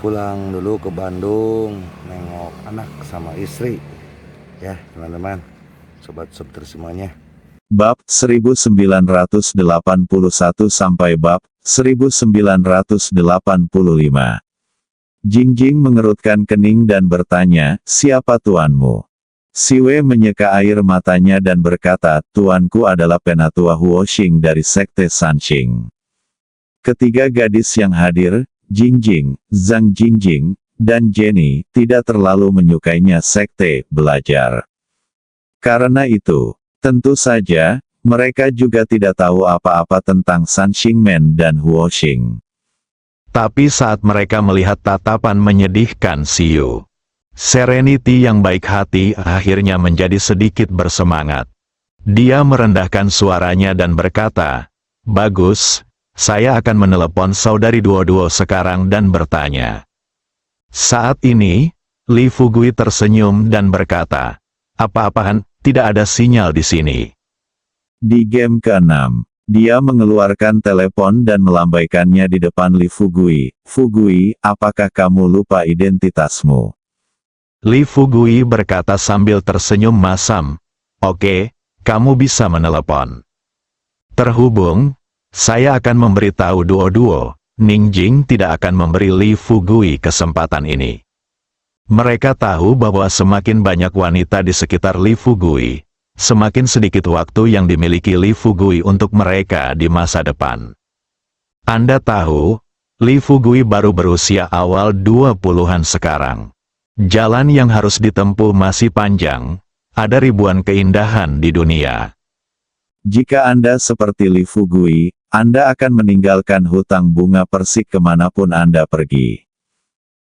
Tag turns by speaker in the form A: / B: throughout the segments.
A: pulang dulu ke Bandung nengok anak sama istri ya teman-teman, sobat subter semuanya.
B: Bab 1981 sampai bab 1985. Jingjing mengerutkan kening dan bertanya, "Siapa tuanmu?" Siwe menyeka air matanya dan berkata, "Tuanku adalah Penatua Huoxing dari Sekte Sanxing." Ketiga gadis yang hadir, Jingjing, Zhang Jingjing, dan Jenny, tidak terlalu menyukainya sekte belajar. Karena itu, tentu saja, mereka juga tidak tahu apa-apa tentang Sanxingmen dan Huoxing.
C: Tapi saat mereka melihat tatapan menyedihkan Siyu, Serenity yang baik hati akhirnya menjadi sedikit bersemangat. Dia merendahkan suaranya dan berkata, "Bagus, saya akan menelepon saudari Duo-Duo sekarang dan bertanya." Saat ini, Li Fugui tersenyum dan berkata, "Apa-apaan, tidak ada sinyal di sini."
B: Di game ke-6, dia mengeluarkan telepon dan melambaikannya di depan Li Fugui. "Fugui, apakah kamu lupa identitasmu?"
C: Li Fugui berkata sambil tersenyum masam, "Oke, kamu bisa menelepon." Terhubung, saya akan memberitahu Duo-Duo, Ningjing tidak akan memberi Li Fugui kesempatan ini. Mereka tahu bahwa semakin banyak wanita di sekitar Li Fugui, semakin sedikit waktu yang dimiliki Li Fugui untuk mereka di masa depan. Anda tahu, Li Fugui baru berusia awal 20-an sekarang. Jalan yang harus ditempuh masih panjang, ada ribuan keindahan di dunia.
B: Jika Anda seperti Li Fugui, Anda akan meninggalkan hutang bunga persik kemanapun Anda pergi.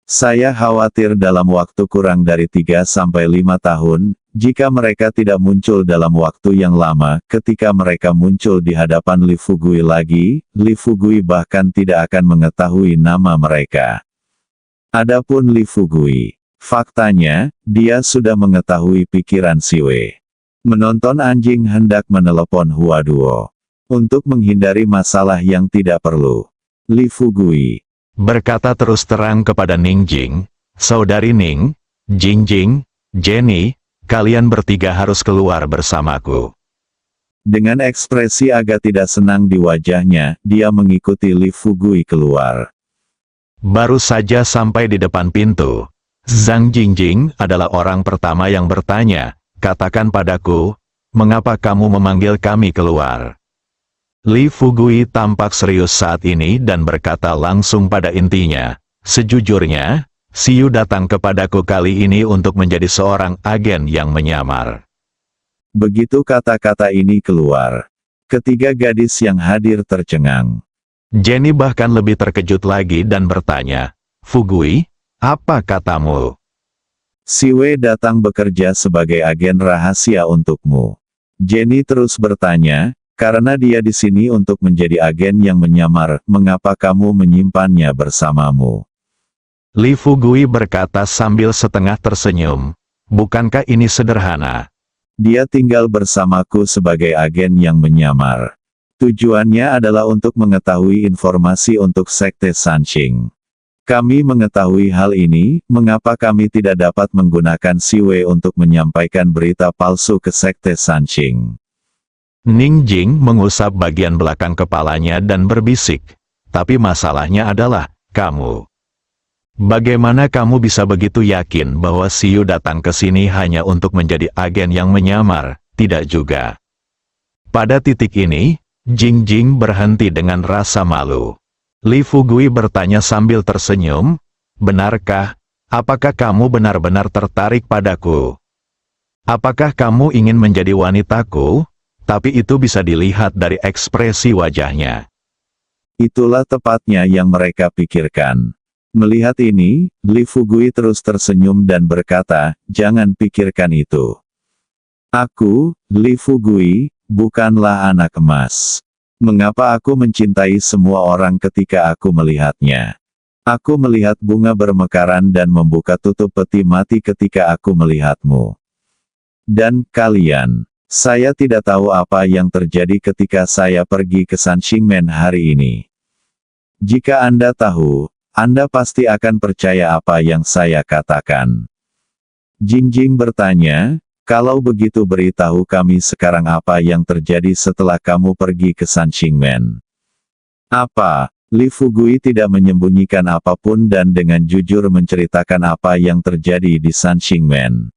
B: Saya khawatir dalam waktu kurang dari 3-5 tahun, jika mereka tidak muncul dalam waktu yang lama, ketika mereka muncul di hadapan Li Fugui lagi, Li Fugui bahkan tidak akan mengetahui nama mereka. Adapun Li Fugui, faktanya, dia sudah mengetahui pikiran Siwe. Menonton anjing hendak menelepon Huaduo. Untuk menghindari masalah yang tidak perlu. Li Fugui
C: berkata terus terang kepada Ningjing, "Saudari Ning, Jingjing, Jenny, kalian bertiga harus keluar bersamaku."
B: Dengan ekspresi agak tidak senang di wajahnya, dia mengikuti Li Fugui keluar.
C: Baru saja sampai di depan pintu, Zhang Jingjing adalah orang pertama yang bertanya, "Katakan padaku, mengapa kamu memanggil kami keluar?" Li Fugui tampak serius saat ini dan berkata langsung pada intinya, "Sejujurnya, Siyu datang kepadaku kali ini untuk menjadi seorang agen yang menyamar."
B: Begitu kata-kata ini keluar, ketiga gadis yang hadir tercengang.
C: Jenny bahkan lebih terkejut lagi dan bertanya, "Fugui, apa katamu?"
B: "Siwe datang bekerja sebagai agen rahasia untukmu." Jenny terus bertanya, "Karena dia di sini untuk menjadi agen yang menyamar, mengapa kamu menyimpannya bersamamu?"
C: Li Fugui berkata sambil setengah tersenyum, "Bukankah ini sederhana?"
B: "Dia tinggal bersamaku sebagai agen yang menyamar. Tujuannya adalah untuk mengetahui informasi untuk Sekte Sanxing. Kami mengetahui hal ini, mengapa kami tidak dapat menggunakan Siwe untuk menyampaikan berita palsu ke Sekte Sanxing?"
C: Ningjing mengusap bagian belakang kepalanya dan berbisik, "Tapi masalahnya adalah, kamu. Bagaimana kamu bisa begitu yakin bahwa Siyu datang ke sini hanya untuk menjadi agen yang menyamar? Tidak juga." Pada titik ini, Jingjing berhenti dengan rasa malu. Li Fugui bertanya sambil tersenyum, "Benarkah? Apakah kamu benar-benar tertarik padaku? Apakah kamu ingin menjadi wanitaku?" Tapi itu bisa dilihat dari ekspresi wajahnya.
B: Itulah tepatnya yang mereka pikirkan. Melihat ini, Li Fugui terus tersenyum dan berkata, "Jangan pikirkan itu. Aku, Li Fugui, bukanlah anak emas. Mengapa aku mencintai semua orang ketika aku melihatnya? Aku melihat bunga bermekaran dan membuka tutup peti mati ketika aku melihatmu. Dan kalian. Saya tidak tahu apa yang terjadi ketika saya pergi ke Sanxingmen hari ini. Jika Anda tahu, Anda pasti akan percaya apa yang saya katakan. Jingjing bertanya, kalau begitu beritahu kami sekarang apa yang terjadi setelah kamu pergi ke Sanxingmen. Apa? Li Fugui tidak menyembunyikan apapun dan dengan jujur menceritakan apa yang terjadi di Sanxingmen.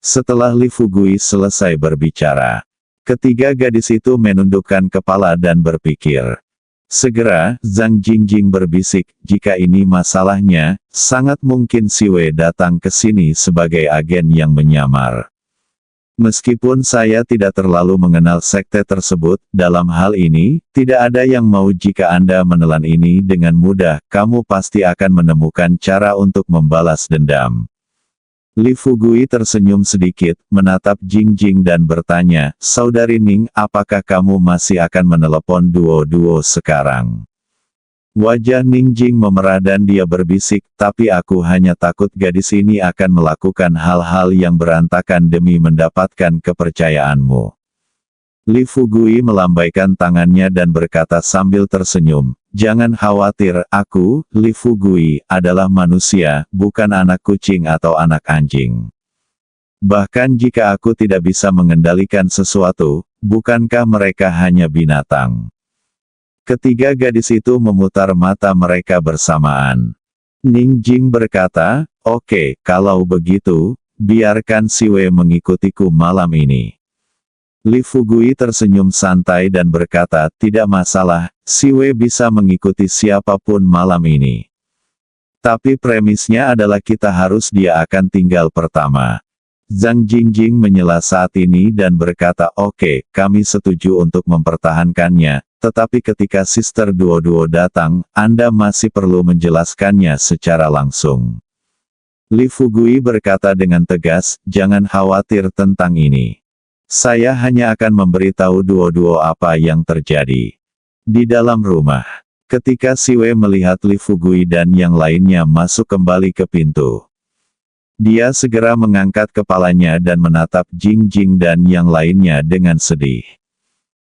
B: Setelah Li Fugui selesai berbicara, ketiga gadis itu menundukkan kepala dan berpikir. Segera, Zhang Jingjing berbisik, jika ini masalahnya, sangat mungkin Si Wei datang ke sini sebagai agen yang menyamar. Meskipun saya tidak terlalu mengenal sekte tersebut, dalam hal ini, tidak ada yang mau jika Anda menelan ini dengan mudah, kamu pasti akan menemukan cara untuk membalas dendam. Li Fugui tersenyum sedikit, menatap Jingjing dan bertanya, Saudari Ning, apakah kamu masih akan menelepon duo-duo sekarang? Wajah Ningjing memerah dan dia berbisik, tapi aku hanya takut gadis ini akan melakukan hal-hal yang berantakan demi mendapatkan kepercayaanmu. Li Fugui melambaikan tangannya dan berkata sambil tersenyum, jangan khawatir, aku, Li Fugui, adalah manusia, bukan anak kucing atau anak anjing. Bahkan jika aku tidak bisa mengendalikan sesuatu, bukankah mereka hanya binatang? Ketiga gadis itu memutar mata mereka bersamaan. Ningjing berkata, oke, kalau begitu, biarkan Si Wei mengikutiku malam ini. Li Fugui tersenyum santai dan berkata, tidak masalah, Si Wei bisa mengikuti siapapun malam ini. Tapi premisnya adalah kita harus dia akan tinggal pertama. Zhang Jingjing menyela saat ini dan berkata, oke, kami setuju untuk mempertahankannya, tetapi ketika Sister Duo-Duo datang, Anda masih perlu menjelaskannya secara langsung. Li Fugui berkata dengan tegas, jangan khawatir tentang ini. Saya hanya akan memberitahu Duo-Duo apa yang terjadi. Di dalam rumah, ketika Si Wei melihat Li Fugui dan yang lainnya masuk kembali ke pintu, dia segera mengangkat kepalanya dan menatap Jingjing dan yang lainnya dengan sedih.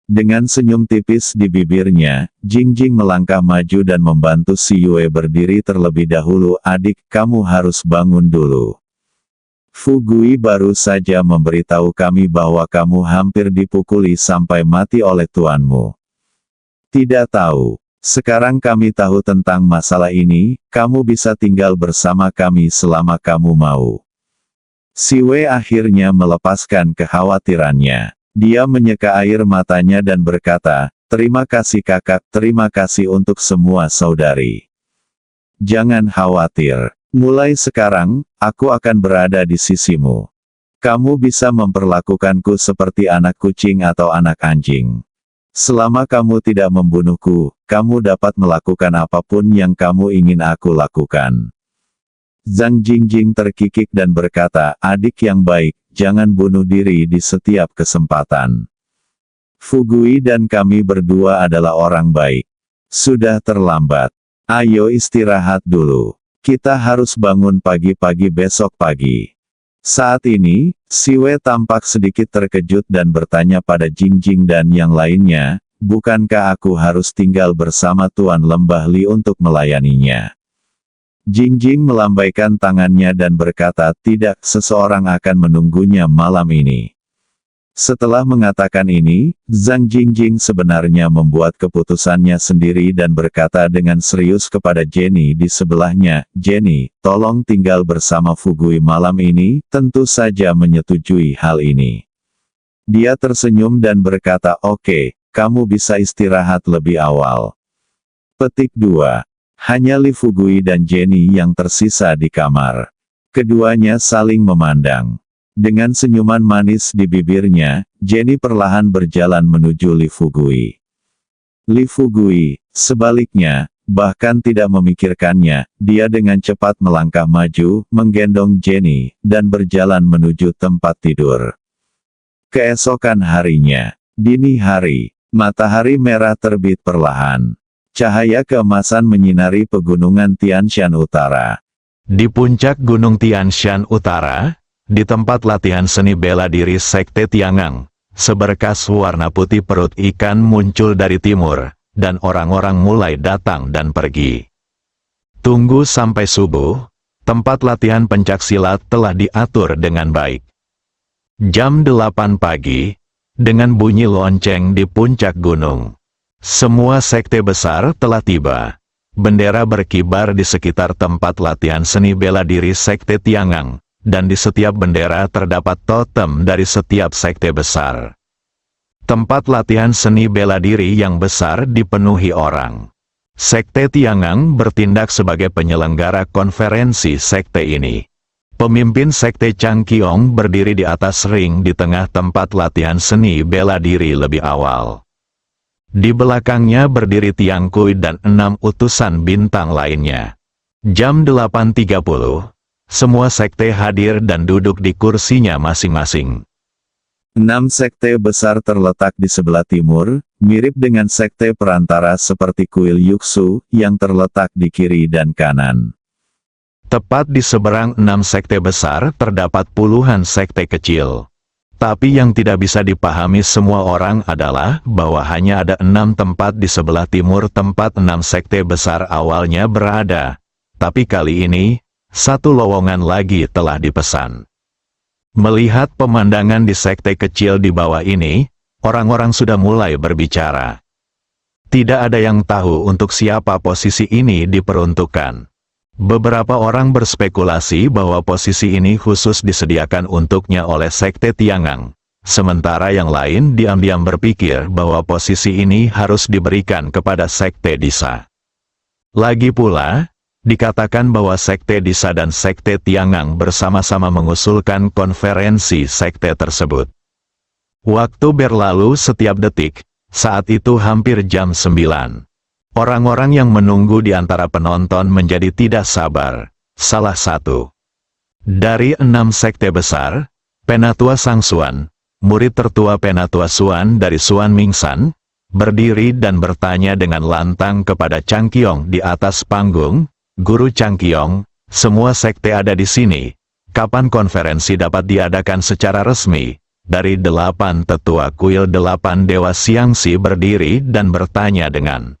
B: Dengan senyum tipis di bibirnya, Jingjing melangkah maju dan membantu Si Yue berdiri terlebih dahulu. Adik, kamu harus bangun dulu. Fugui baru saja memberitahu kami bahwa kamu hampir dipukuli sampai mati oleh tuanmu. Tidak tahu. Sekarang kami tahu tentang masalah ini, kamu bisa tinggal bersama kami selama kamu mau. Si Wei akhirnya melepaskan kekhawatirannya. Dia menyeka air matanya dan berkata, terima kasih kakak, terima kasih untuk semua saudari. Jangan khawatir, mulai sekarang, aku akan berada di sisimu. Kamu bisa memperlakukanku seperti anak kucing atau anak anjing. Selama kamu tidak membunuhku, kamu dapat melakukan apapun yang kamu ingin aku lakukan. Zhang Jingjing terkikik dan berkata, adik yang baik, jangan bunuh diri di setiap kesempatan. Fugui dan kami berdua adalah orang baik. Sudah terlambat. Ayo istirahat dulu. Kita harus bangun pagi-pagi besok pagi. Saat ini, Si Wei tampak sedikit terkejut dan bertanya pada Jingjing dan yang lainnya, bukankah aku harus tinggal bersama Tuan Lembah Li untuk melayaninya? Jingjing melambaikan tangannya dan berkata, tidak, seseorang akan menunggunya malam ini. Setelah mengatakan ini, Zhang Jingjing sebenarnya membuat keputusannya sendiri dan berkata dengan serius kepada Jenny di sebelahnya, Jenny, tolong tinggal bersama Fugui malam ini, tentu saja menyetujui hal ini. Dia tersenyum dan berkata, oke, kamu bisa istirahat lebih awal. Petik 2. Hanya Li Fugui dan Jenny yang tersisa di kamar. Keduanya saling memandang. Dengan senyuman manis di bibirnya, Jenny perlahan berjalan menuju Li Fugui. Li Fugui, sebaliknya, bahkan tidak memikirkannya, dia dengan cepat melangkah maju, menggendong Jenny, dan berjalan menuju tempat tidur. Keesokan harinya, dini hari, matahari merah terbit perlahan. Cahaya keemasan menyinari pegunungan Tianshan Utara.
C: Di puncak Gunung Tianshan Utara, di tempat latihan seni bela diri Sekte Tiangang, seberkas warna putih perut ikan muncul dari timur, dan orang-orang mulai datang dan pergi. Tunggu sampai subuh, tempat latihan pencaksilat telah diatur dengan baik. Jam 8 pagi, dengan bunyi lonceng di puncak gunung. Semua sekte besar telah tiba. Bendera berkibar di sekitar tempat latihan seni bela diri sekte Tiangang, dan di setiap bendera terdapat totem dari setiap sekte besar. Tempat latihan seni bela diri yang besar dipenuhi orang. Sekte Tiangang bertindak sebagai penyelenggara konferensi sekte ini. Pemimpin sekte Changqiong berdiri di atas ring di tengah tempat latihan seni bela diri lebih awal. Di belakangnya berdiri Tiang Kui dan 6 utusan bintang lainnya. Jam 8.30, semua sekte hadir dan duduk di kursinya masing-masing.
B: 6 sekte besar terletak di sebelah timur, mirip dengan sekte perantara seperti kuil Yuksu yang terletak di kiri dan kanan.
C: Tepat di seberang 6 sekte besar terdapat puluhan sekte kecil. Tapi yang tidak bisa dipahami semua orang adalah bahwa hanya ada 6 tempat di sebelah timur tempat 6 sekte besar awalnya berada. Tapi kali ini, satu lowongan lagi telah dipesan. Melihat pemandangan di sekte kecil di bawah ini, orang-orang sudah mulai berbicara. Tidak ada yang tahu untuk siapa posisi ini diperuntukkan. Beberapa orang berspekulasi bahwa posisi ini khusus disediakan untuknya oleh sekte Tiangang, sementara yang lain diam-diam berpikir bahwa posisi ini harus diberikan kepada sekte Disa. Lagi pula, dikatakan bahwa sekte Disa dan sekte Tiangang bersama-sama mengusulkan konferensi sekte tersebut. Waktu berlalu setiap detik, saat itu hampir jam 9. Orang-orang yang menunggu di antara penonton menjadi tidak sabar. Salah satu dari 6 sekte besar, Penatua Sang Xuan, murid tertua Penatua Xuan dari Xuan Mingsan, berdiri dan bertanya dengan lantang kepada Changqiong di atas panggung, "Guru Changqiong, semua sekte ada di sini. Kapan konferensi dapat diadakan secara resmi?" Dari 8 tetua kuil 8 Dewa Xiangxi berdiri dan bertanya dengan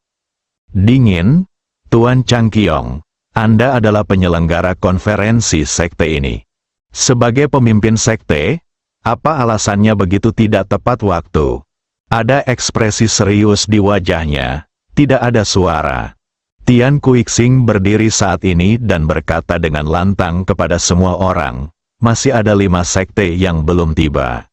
C: dingin, "Tuan Changqiong, Anda adalah penyelenggara konferensi sekte ini. Sebagai pemimpin sekte, apa alasannya begitu tidak tepat waktu?" Ada ekspresi serius di wajahnya, tidak ada suara. Tian Kuixing berdiri saat ini dan berkata dengan lantang kepada semua orang, "Masih ada 5 sekte yang belum tiba.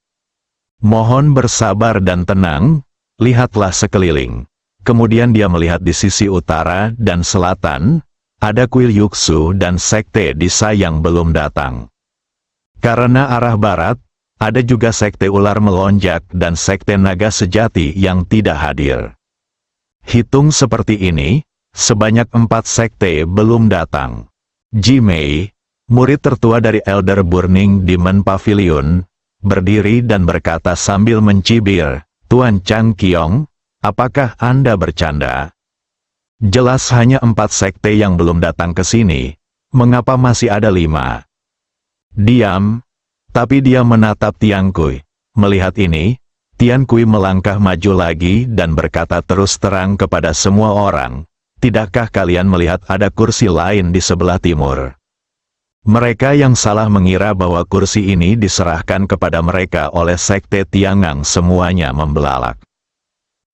C: Mohon bersabar dan tenang, lihatlah sekeliling." Kemudian dia melihat di sisi utara dan selatan, ada kuil Yuksu dan sekte Disa yang belum datang. Karena arah barat, ada juga sekte ular melonjak dan sekte naga sejati yang tidak hadir. Hitung seperti ini, sebanyak 4 sekte belum datang. Ji Mei, murid tertua dari Elder Burning Demon Pavilion, berdiri dan berkata sambil mencibir, "Tuan Changqiong, apakah Anda bercanda? Jelas hanya 4 sekte yang belum datang ke sini. Mengapa masih ada 5? Diam." Tapi dia menatap Tiang Kui. Melihat ini, Tian Kui melangkah maju lagi dan berkata terus terang kepada semua orang, "Tidakkah kalian melihat ada kursi lain di sebelah timur?" Mereka yang salah mengira bahwa kursi ini diserahkan kepada mereka oleh sekte Tiangang semuanya membelalak.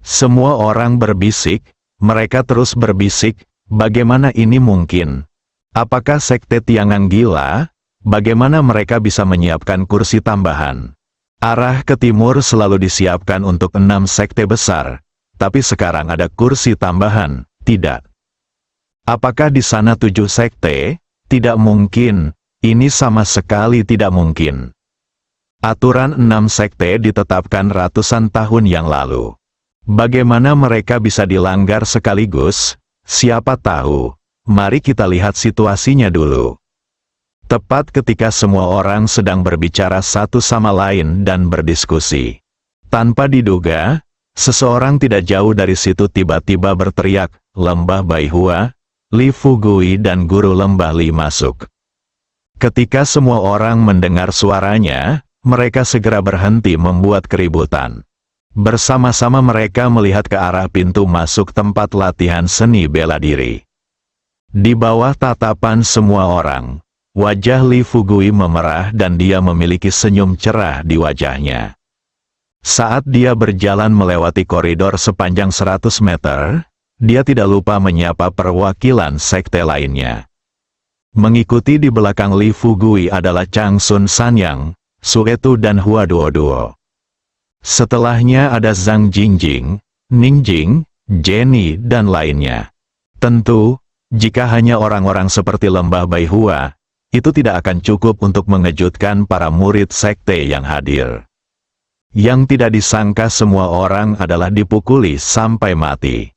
C: Semua orang berbisik, mereka terus berbisik, "Bagaimana ini mungkin? Apakah sekte Tiangang gila? Bagaimana mereka bisa menyiapkan kursi tambahan?" Arah ke timur selalu disiapkan untuk 6 sekte besar, tapi sekarang ada kursi tambahan, tidak. Apakah di sana 7 sekte? Tidak mungkin, ini sama sekali tidak mungkin. Aturan 6 sekte ditetapkan ratusan tahun yang lalu. Bagaimana mereka bisa dilanggar sekaligus? Siapa tahu. Mari kita lihat situasinya dulu. Tepat ketika semua orang sedang berbicara satu sama lain dan berdiskusi. Tanpa diduga, seseorang tidak jauh dari situ tiba-tiba berteriak, "Lembah Baihua, Li Fugui dan Guru Lembah Li masuk." Ketika semua orang mendengar suaranya, mereka segera berhenti membuat keributan. Bersama-sama mereka melihat ke arah pintu masuk tempat latihan seni bela diri. Di bawah tatapan semua orang, wajah Li Fugui memerah dan dia memiliki senyum cerah di wajahnya. Saat dia berjalan melewati koridor sepanjang 100 meter, dia tidak lupa menyapa perwakilan sekte lainnya. Mengikuti di belakang Li Fugui adalah Chang Sun Sanyang, Suetu dan Hua Duo. Setelahnya ada Zhang Jingjing, Ningjing, Jenny dan lainnya. Tentu, jika hanya orang-orang seperti Lembah Baihua, itu tidak akan cukup untuk mengejutkan para murid sekte yang hadir. Yang tidak disangka semua orang adalah dipukuli sampai mati.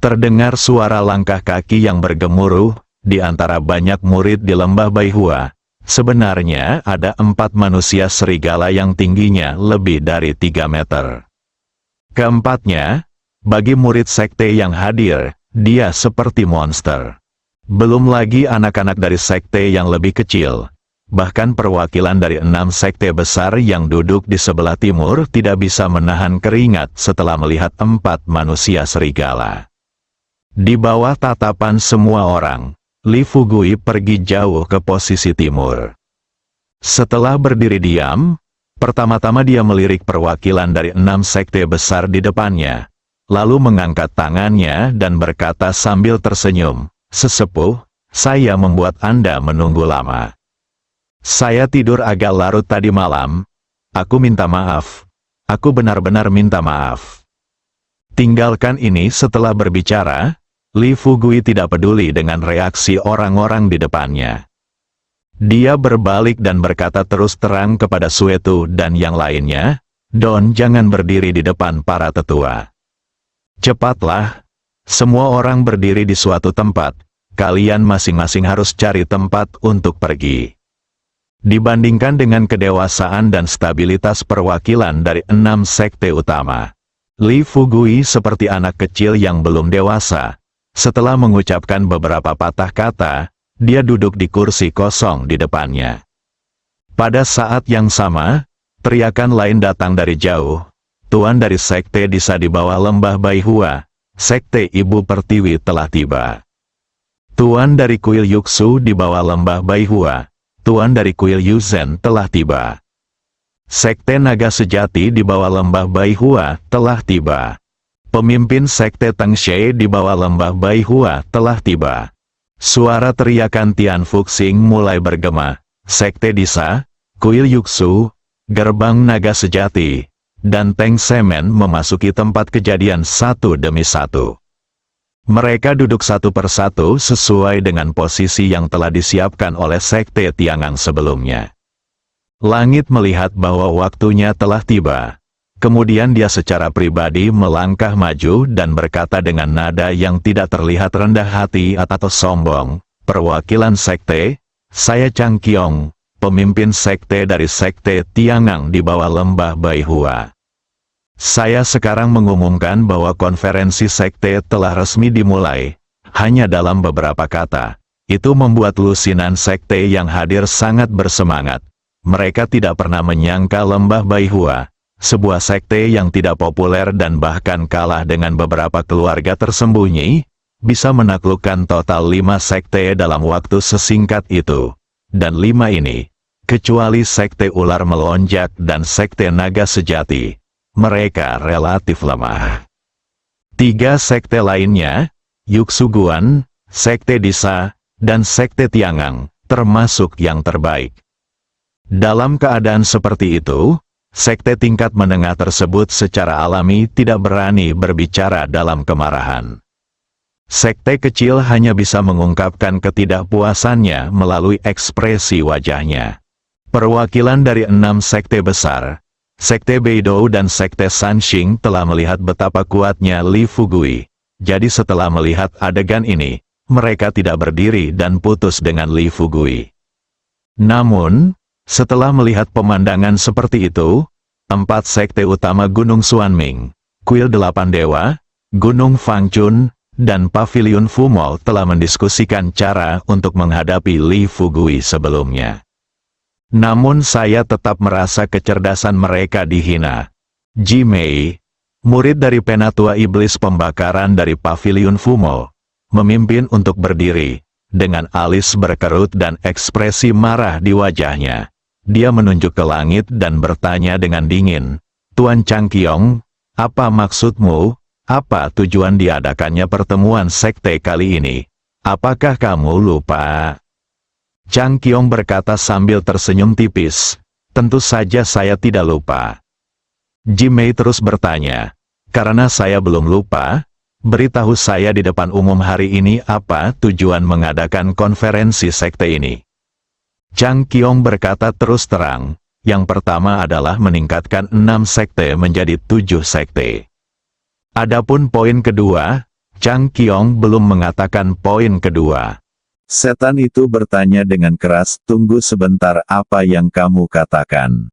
C: Terdengar suara langkah kaki yang bergemuruh, di antara banyak murid di Lembah Baihua. Sebenarnya ada 4 manusia serigala yang tingginya lebih dari 3 meter. Keempatnya, bagi murid sekte yang hadir, dia seperti monster. Belum lagi anak-anak dari sekte yang lebih kecil. Bahkan perwakilan dari 6 sekte besar yang duduk di sebelah timur tidak bisa menahan keringat setelah melihat 4 manusia serigala. Di bawah tatapan semua orang, Li Fugui pergi jauh ke posisi timur. Setelah berdiri diam, pertama-tama dia melirik perwakilan dari 6 sekte besar di depannya, lalu mengangkat tangannya dan berkata sambil tersenyum, "Sesepuh, saya membuat Anda menunggu lama. Saya tidur agak larut tadi malam. Aku minta maaf. Aku benar-benar minta maaf." Tinggalkan ini. Setelah berbicara, Li Fugui tidak peduli dengan reaksi orang-orang di depannya. Dia berbalik dan berkata terus terang kepada Suetu dan yang lainnya, "Don, jangan berdiri di depan para tetua. Cepatlah, semua orang berdiri di suatu tempat, kalian masing-masing harus cari tempat untuk pergi." Dibandingkan dengan kedewasaan dan stabilitas perwakilan dari 6 sekte utama, Li Fugui seperti anak kecil yang belum dewasa. Setelah mengucapkan beberapa patah kata, dia duduk di kursi kosong di depannya. Pada saat yang sama, teriakan lain datang dari jauh. Tuan dari sekte Disa di bawah Lembah Baihua, sekte Ibu Pertiwi telah tiba. Tuan dari kuil Yuksu di bawah Lembah Baihua, Tuan dari kuil Yuzen telah tiba. Sekte Naga Sejati di bawah Lembah Baihua telah tiba. Pemimpin sekte Tangshe di bawah Lembah Baihua telah tiba. Suara teriakan Tian Fuxing mulai bergema. Sekte Disa, kuil Yuksu, gerbang Naga Sejati, dan Teng Semen memasuki tempat kejadian satu demi satu. Mereka duduk satu persatu sesuai dengan posisi yang telah disiapkan oleh sekte Tiangang sebelumnya. Langit melihat bahwa waktunya telah tiba. Kemudian dia secara pribadi melangkah maju dan berkata dengan nada yang tidak terlihat rendah hati atau sombong, "Perwakilan sekte, saya Chang Qiong, pemimpin sekte dari sekte Tiangang di bawah Lembah Baihua. Saya sekarang mengumumkan bahwa konferensi sekte telah resmi dimulai." Hanya dalam beberapa kata, itu membuat lusinan sekte yang hadir sangat bersemangat. Mereka tidak pernah menyangka Lembah Baihua, sebuah sekte yang tidak populer dan bahkan kalah dengan beberapa keluarga tersembunyi, bisa menaklukkan total 5 sekte dalam waktu sesingkat itu. Dan 5 ini, kecuali sekte ular melonjak dan sekte naga sejati, mereka relatif lemah. 3 sekte lainnya, Yuksuguan, sekte Disa, dan sekte Tiangang, termasuk yang terbaik. Dalam keadaan seperti itu, sekte tingkat menengah tersebut secara alami tidak berani berbicara dalam kemarahan. Sekte kecil hanya bisa mengungkapkan ketidakpuasannya melalui ekspresi wajahnya. Perwakilan dari 6 sekte besar, sekte Beidou dan sekte Sanxing telah melihat betapa kuatnya Li Fugui. Jadi setelah melihat adegan ini, mereka tidak berdiri dan putus dengan Li Fugui. Namun, setelah melihat pemandangan seperti itu, 4 sekte utama Gunung Xuanming, Kuil 8 Dewa, Gunung Fangchun, dan Paviliun Fumol telah mendiskusikan cara untuk menghadapi Li Fugui sebelumnya. Namun saya tetap merasa kecerdasan mereka dihina. Ji Mei, murid dari Penatua Iblis Pembakaran dari Paviliun Fumol, memimpin untuk berdiri, dengan alis berkerut dan ekspresi marah di wajahnya. Dia menunjuk ke langit dan bertanya dengan dingin, "Tuan Chang Qiong, apa maksudmu? Apa tujuan diadakannya pertemuan sekte kali ini? Apakah kamu lupa?" Chang Qiong berkata sambil tersenyum tipis, "Tentu saja saya tidak lupa." Jimei terus bertanya, "Karena saya belum lupa, beritahu saya di depan umum hari ini apa tujuan mengadakan konferensi sekte ini." Chang Qiong berkata terus terang, yang pertama adalah meningkatkan 6 sekte menjadi 7 sekte. Adapun poin kedua, Chang Qiong belum mengatakan poin kedua.
B: Setan itu bertanya dengan keras, "Tunggu sebentar, apa yang kamu katakan?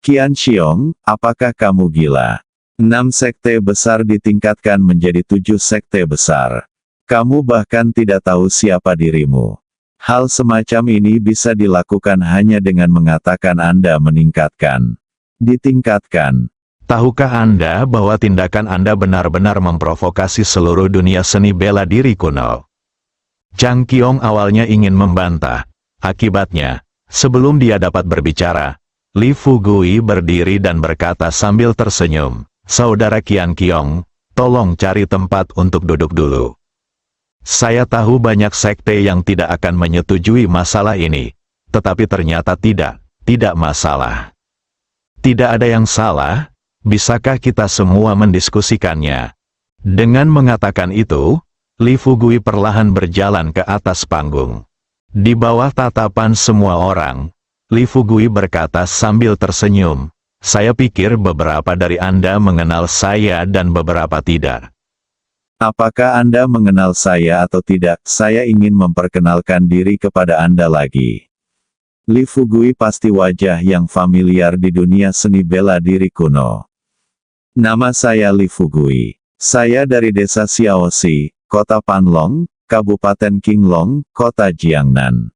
B: Qian Xiong, apakah kamu gila? 6 sekte besar ditingkatkan menjadi 7 sekte besar. Kamu bahkan tidak tahu siapa dirimu. Hal semacam ini bisa dilakukan hanya dengan mengatakan Anda meningkatkan. Ditingkatkan.
C: Tahukah Anda bahwa tindakan Anda benar-benar memprovokasi seluruh dunia seni bela diri kuno?" Chang Qiong awalnya ingin membantah. Akibatnya, sebelum dia dapat berbicara, Li Fugui berdiri dan berkata sambil tersenyum, "Saudara Qian Qiong, tolong cari tempat untuk duduk dulu. Saya tahu banyak sekte yang tidak akan menyetujui masalah ini, tetapi ternyata tidak masalah. Tidak ada yang salah, bisakah kita semua mendiskusikannya?" Dengan mengatakan itu, Li Fugui perlahan berjalan ke atas panggung. Di bawah tatapan semua orang, Li Fugui berkata sambil tersenyum, "Saya pikir beberapa dari Anda mengenal saya dan beberapa tidak.
B: Apakah Anda mengenal saya atau tidak? Saya ingin memperkenalkan diri kepada Anda lagi. Li Fugui pasti wajah yang familiar di dunia seni bela diri kuno. Nama saya Li Fugui. Saya dari desa Xiaoxi, Kota Panlong, Kabupaten Qinglong, Kota Jiangnan.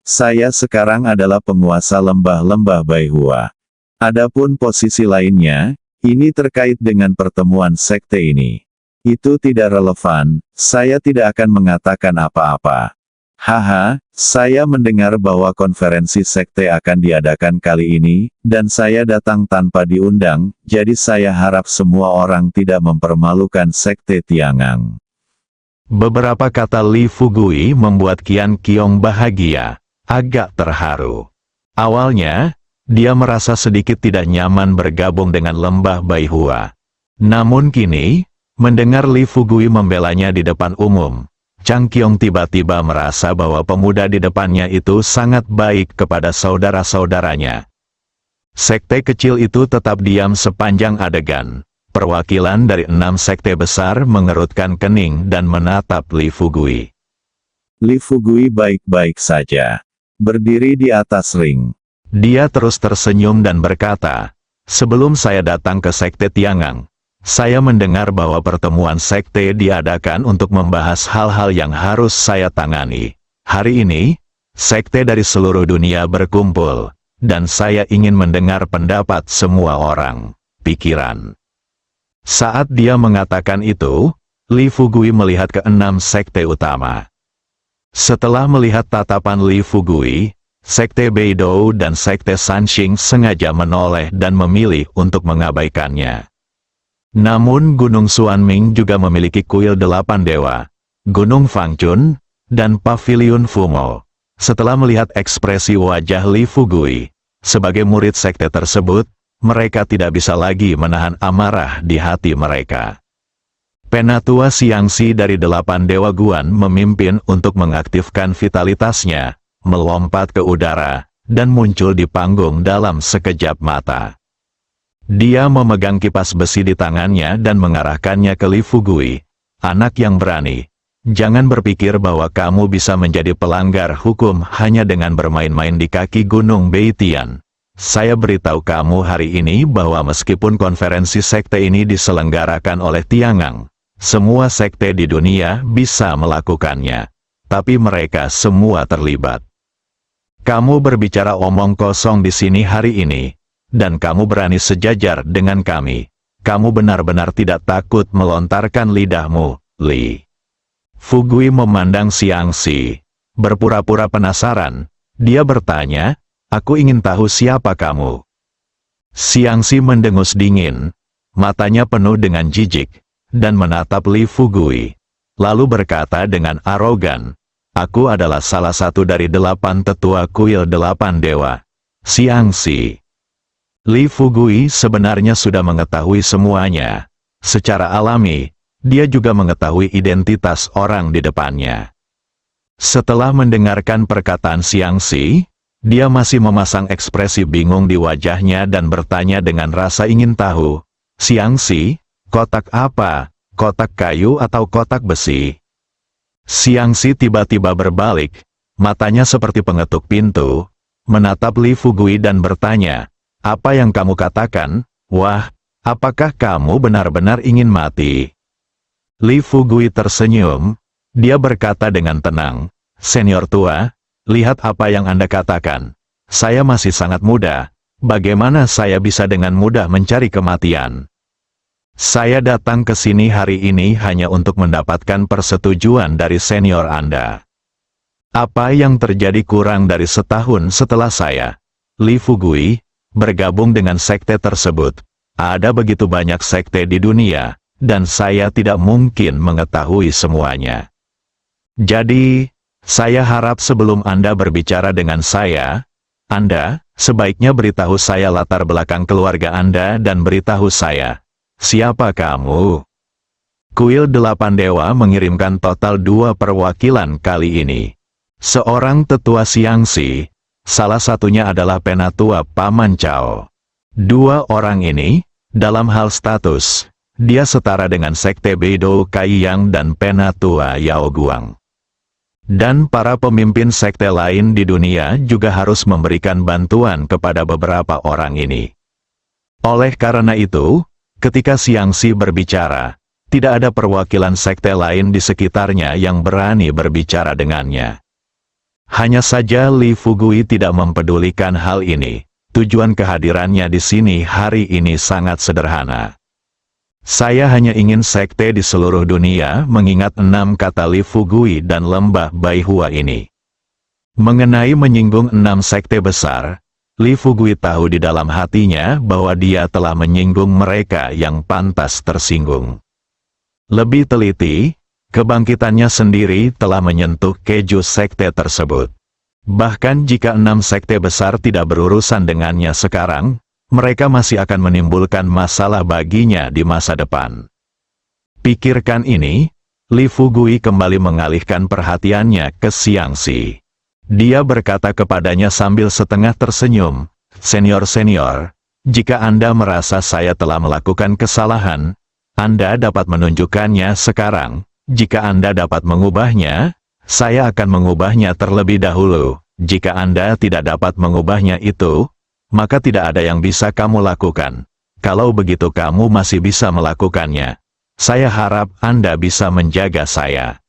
B: Saya sekarang adalah penguasa lembah-lembah Baihua. Adapun posisi lainnya, ini terkait dengan pertemuan sekte ini. Itu tidak relevan, saya tidak akan mengatakan apa-apa. Haha, saya mendengar bahwa konferensi sekte akan diadakan kali ini, dan saya datang tanpa diundang, jadi saya harap semua orang tidak mempermalukan sekte Tiangang."
C: Beberapa kata Li Fugui membuat Qian Qiong bahagia, agak terharu. Awalnya, dia merasa sedikit tidak nyaman bergabung dengan lembah Baihua. Namun kini, mendengar Li Fugui membelanya di depan umum, Chang Qiong tiba-tiba merasa bahwa pemuda di depannya itu sangat baik kepada saudara-saudaranya. Sekte kecil itu tetap diam sepanjang adegan. Perwakilan dari 6 sekte besar mengerutkan kening dan menatap Li Fugui.
B: Li Fugui baik-baik saja. Berdiri di atas ring.
C: Dia terus tersenyum dan berkata, "Sebelum saya datang ke sekte Tiangang, saya mendengar bahwa pertemuan sekte diadakan untuk membahas hal-hal yang harus saya tangani. Hari ini, sekte dari seluruh dunia berkumpul, dan saya ingin mendengar pendapat semua orang, pikiran." Saat dia mengatakan itu, Li Fugui melihat ke 6 sekte utama. Setelah melihat tatapan Li Fugui, sekte Beidou dan sekte Sanxing sengaja menoleh dan memilih untuk mengabaikannya. Namun Gunung Xuanming juga memiliki kuil 8 dewa, Gunung Fangchun, dan Paviliun Fumo. Setelah melihat ekspresi wajah Li Fugui, sebagai murid sekte tersebut, mereka tidak bisa lagi menahan amarah di hati mereka. Penatua Xiangxi dari 8 Dewa Guan memimpin untuk mengaktifkan vitalitasnya, melompat ke udara, dan muncul di panggung dalam sekejap mata. Dia memegang kipas besi di tangannya dan mengarahkannya ke Li Fugui. "Anak yang berani, jangan berpikir bahwa kamu bisa menjadi pelanggar hukum hanya dengan bermain-main di kaki Gunung Beitian. Saya beritahu kamu hari ini bahwa meskipun konferensi sekte ini diselenggarakan oleh Tiangang, semua sekte di dunia bisa melakukannya. Tapi mereka semua terlibat. Kamu berbicara omong kosong di sini hari ini, dan kamu berani sejajar dengan kami. Kamu benar-benar tidak takut melontarkan lidahmu, Li Fugui memandang Xiangxi. Berpura-pura penasaran, dia bertanya, aku ingin tahu siapa kamu. Xiangxi mendengus dingin. Matanya penuh dengan jijik, dan menatap Li Fugui. Lalu berkata dengan arogan, aku adalah salah satu dari 8 tetua kuil 8 dewa. Xiangxi. Li Fugui sebenarnya sudah mengetahui semuanya. Secara alami, dia juga mengetahui identitas orang di depannya. Setelah mendengarkan perkataan Xiangxi, dia masih memasang ekspresi bingung di wajahnya dan bertanya dengan rasa ingin tahu, Xiangxi, kotak apa? Kotak kayu atau kotak besi? Xiangxi tiba-tiba berbalik, matanya seperti pengetuk pintu, menatap Li Fugui dan bertanya, apa yang kamu katakan? Wah, apakah kamu benar-benar ingin mati? Li Fugui tersenyum, dia berkata dengan tenang, senior tua, lihat apa yang Anda katakan. Saya masih sangat muda, bagaimana saya bisa dengan mudah mencari kematian? Saya datang ke sini hari ini hanya untuk mendapatkan persetujuan dari senior Anda. Apa yang terjadi kurang dari setahun setelah saya, Li Fugui, bergabung dengan sekte tersebut? Ada begitu banyak sekte di dunia, dan saya tidak mungkin mengetahui semuanya. Jadi, saya harap sebelum Anda berbicara dengan saya, Anda sebaiknya beritahu saya latar belakang keluarga Anda dan beritahu saya, siapa kamu? Kuil 8 Dewa mengirimkan total 2 perwakilan kali ini. Seorang tetua Xiangxi, salah satunya adalah penatua Paman Cao. 2 orang ini, dalam hal status, dia setara dengan sekte Beidou Kaiyang dan penatua Yao Guang. Dan para pemimpin sekte lain di dunia juga harus memberikan bantuan kepada beberapa orang ini. Oleh karena itu, ketika Xiangxi berbicara, tidak ada perwakilan sekte lain di sekitarnya yang berani berbicara dengannya. Hanya saja Li Fugui tidak mempedulikan hal ini. Tujuan kehadirannya di sini hari ini sangat sederhana. Saya hanya ingin sekte di seluruh dunia mengingat 6 kata Li Fugui dan lembah Baihua ini. Mengenai menyinggung 6 sekte besar, Li Fugui tahu di dalam hatinya bahwa dia telah menyinggung mereka yang pantas tersinggung. Lebih teliti, kebangkitannya sendiri telah menyentuh keju sekte tersebut. Bahkan jika 6 sekte besar tidak berurusan dengannya sekarang, mereka masih akan menimbulkan masalah baginya di masa depan. Pikirkan ini, Li Fugui kembali mengalihkan perhatiannya ke Xiangxi. Dia berkata kepadanya sambil setengah tersenyum, Senior-senior, jika Anda merasa saya telah melakukan kesalahan, Anda dapat menunjukkannya sekarang. Jika Anda dapat mengubahnya, saya akan mengubahnya terlebih dahulu. Jika Anda tidak dapat mengubahnya itu, maka tidak ada yang bisa kamu lakukan. Kalau begitu kamu masih bisa melakukannya. Saya harap Anda bisa menjaga saya.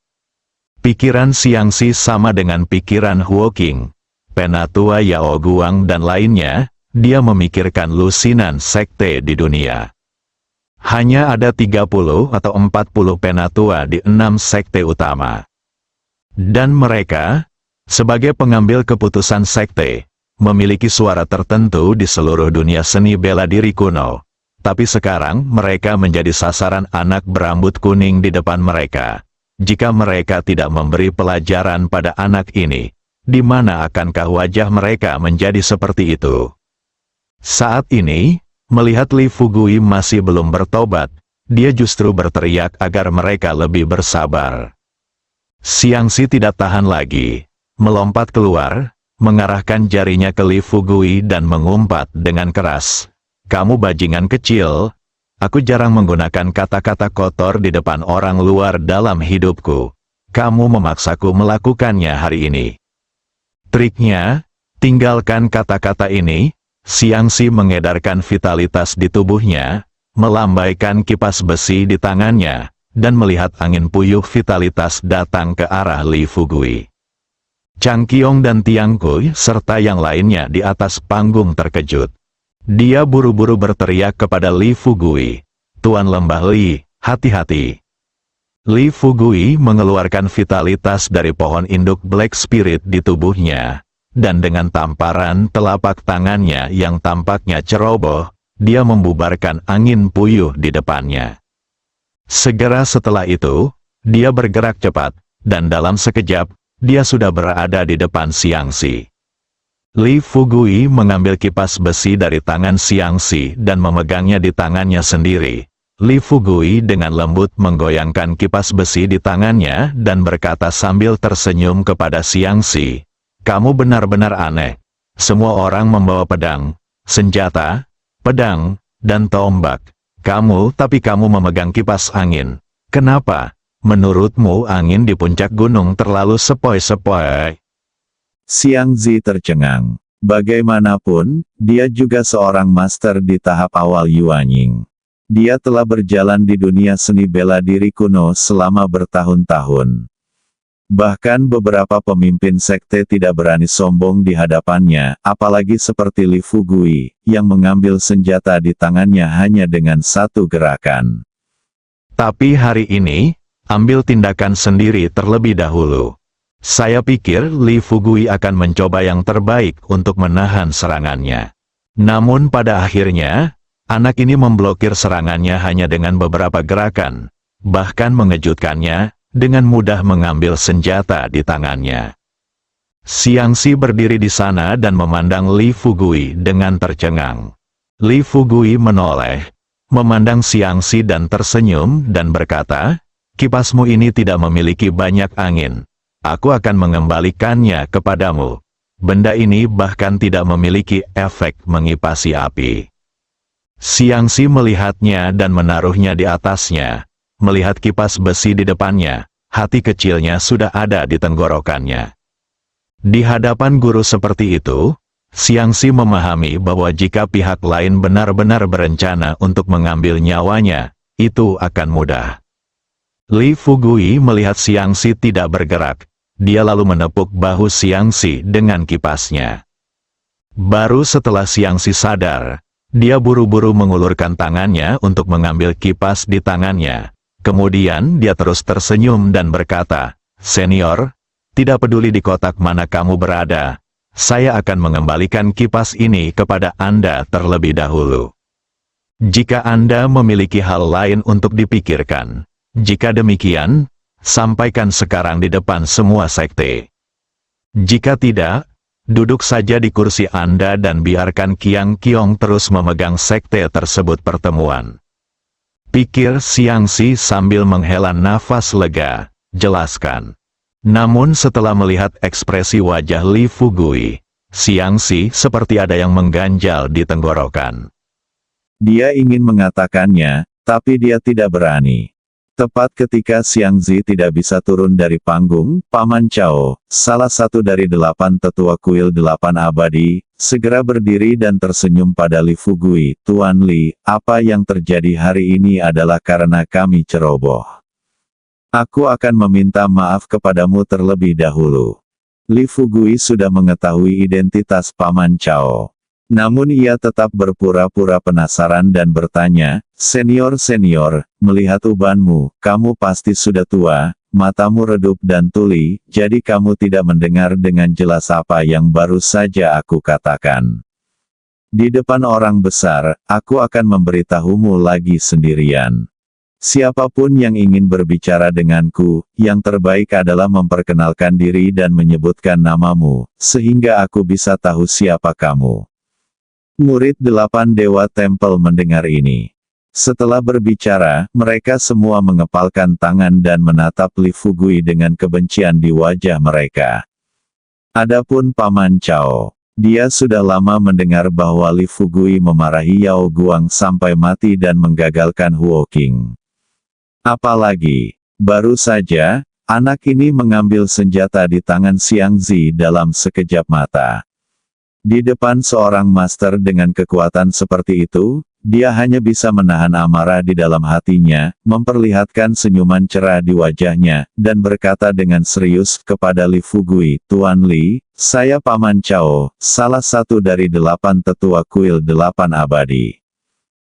C: Pikiran Xiangxi sama dengan pikiran Huo Qing, penatua Yao Guang dan lainnya, dia memikirkan lusinan sekte di dunia. Hanya ada 30 atau 40 penatua di 6 sekte utama. Dan mereka, sebagai pengambil keputusan sekte, memiliki suara tertentu di seluruh dunia seni bela diri kuno. Tapi sekarang mereka menjadi sasaran anak berambut kuning di depan mereka. Jika mereka tidak memberi pelajaran pada anak ini, di mana akankah wajah mereka menjadi seperti itu? Saat ini, melihat Li Fugui masih belum bertobat, dia justru berteriak agar mereka lebih bersabar. Xiangxi tidak tahan lagi, melompat keluar, mengarahkan jarinya ke Li Fugui dan mengumpat dengan keras. Kamu bajingan kecil, aku jarang menggunakan kata-kata kotor di depan orang luar dalam hidupku. Kamu memaksaku melakukannya hari ini. Triknya, tinggalkan kata-kata ini. Xiangxi mengedarkan vitalitas di tubuhnya, melambaikan kipas besi di tangannya, dan melihat angin puyuh vitalitas datang ke arah Li Fugui. Chang Qiong dan Tiang Kui serta yang lainnya di atas panggung terkejut. Dia buru-buru berteriak kepada Li Fugui, Tuan Lembah Li, hati-hati. Li Fugui mengeluarkan vitalitas dari pohon induk Black Spirit di tubuhnya, dan dengan tamparan telapak tangannya yang tampaknya ceroboh, dia membubarkan angin puyuh di depannya. Segera setelah itu, dia bergerak cepat, dan dalam sekejap, dia sudah berada di depan Xiangxi. Li Fugui mengambil kipas besi dari tangan Xiangxi dan memegangnya di tangannya sendiri. Li Fugui dengan lembut menggoyangkan kipas besi di tangannya dan berkata sambil tersenyum kepada Xiangxi, "Kamu benar-benar aneh. Semua orang membawa pedang, senjata, pedang, dan tombak. Tapi kamu memegang kipas angin. Kenapa? Menurutmu angin di puncak gunung terlalu sepoi-sepoi?"
B: Xiangxi tercengang. Bagaimanapun, dia juga seorang master di tahap awal Yuanying. Dia telah berjalan di dunia seni bela diri kuno selama bertahun-tahun. Bahkan beberapa pemimpin sekte tidak berani sombong di hadapannya, apalagi seperti Li Fugui, yang mengambil senjata di tangannya hanya dengan satu gerakan.
C: Tapi hari ini, ambil tindakan sendiri terlebih dahulu. Saya pikir Li Fugui akan mencoba yang terbaik untuk menahan serangannya. Namun pada akhirnya, anak ini memblokir serangannya hanya dengan beberapa gerakan, bahkan mengejutkannya, dengan mudah mengambil senjata di tangannya. Xiangxi berdiri di sana dan memandang Li Fugui dengan tercengang. Li Fugui menoleh, memandang Xiangxi dan tersenyum dan berkata, "Kipasmu ini tidak memiliki banyak angin. Aku akan mengembalikannya kepadamu. Benda ini bahkan tidak memiliki efek mengipasi api." Xiangxi melihatnya dan menaruhnya di atasnya. Melihat kipas besi di depannya, hati kecilnya sudah ada di tenggorokannya. Di hadapan guru seperti itu, Xiangxi memahami bahwa jika pihak lain benar-benar berencana untuk mengambil nyawanya, itu akan mudah. Li Fugui melihat Xiangxi tidak bergerak. Dia lalu menepuk bahu Xiangxi dengan kipasnya. Baru setelah Xiangxi sadar, dia buru-buru mengulurkan tangannya untuk mengambil kipas di tangannya. Kemudian dia terus tersenyum dan berkata, "Senior, tidak peduli di kotak mana kamu berada, saya akan mengembalikan kipas ini kepada Anda terlebih dahulu. Jika Anda memiliki hal lain untuk dipikirkan, jika demikian, sampaikan sekarang di depan semua sekte. Jika tidak, duduk saja di kursi Anda dan biarkan Qiang Qiong terus memegang sekte tersebut pertemuan." Pikir Xiangxi sambil menghela nafas lega, jelaskan. Namun setelah melihat ekspresi wajah Li Fugui, Xiangxi seperti ada yang mengganjal di tenggorokan.
B: Dia ingin mengatakannya, tapi dia tidak berani. Tepat ketika Xiangxi tidak bisa turun dari panggung, Paman Chao, salah satu dari 8 tetua kuil 8 abadi, segera berdiri dan tersenyum pada Li Fugui. "Tuan Li, apa yang terjadi hari ini adalah karena kami ceroboh. Aku akan meminta maaf kepadamu terlebih dahulu." Li Fugui sudah mengetahui identitas Paman Chao. Namun ia tetap berpura-pura penasaran dan bertanya, "Senior, melihat ubanmu, kamu pasti sudah tua, matamu redup dan tuli, jadi kamu tidak mendengar dengan jelas apa yang baru saja aku katakan. Di depan orang besar, aku akan memberitahumu lagi sendirian. Siapapun yang ingin berbicara denganku, yang terbaik adalah memperkenalkan diri dan menyebutkan namamu, sehingga aku bisa tahu siapa kamu." Murid 8 Dewa Tempel mendengar ini. Setelah berbicara, mereka semua mengepalkan tangan dan menatap Li Fugui dengan kebencian di wajah mereka. Adapun Paman Chao, dia sudah lama mendengar bahwa Li Fugui memarahi Yao Guang sampai mati dan menggagalkan Huo Qing. Apalagi, baru saja, anak ini mengambil senjata di tangan Xiangxi dalam sekejap mata. Di depan seorang master dengan kekuatan seperti itu, dia hanya bisa menahan amarah di dalam hatinya, memperlihatkan senyuman cerah di wajahnya, dan berkata dengan serius kepada Li Fugui, "Tuan Li, saya Paman Chao, salah satu dari 8 tetua kuil 8 abadi."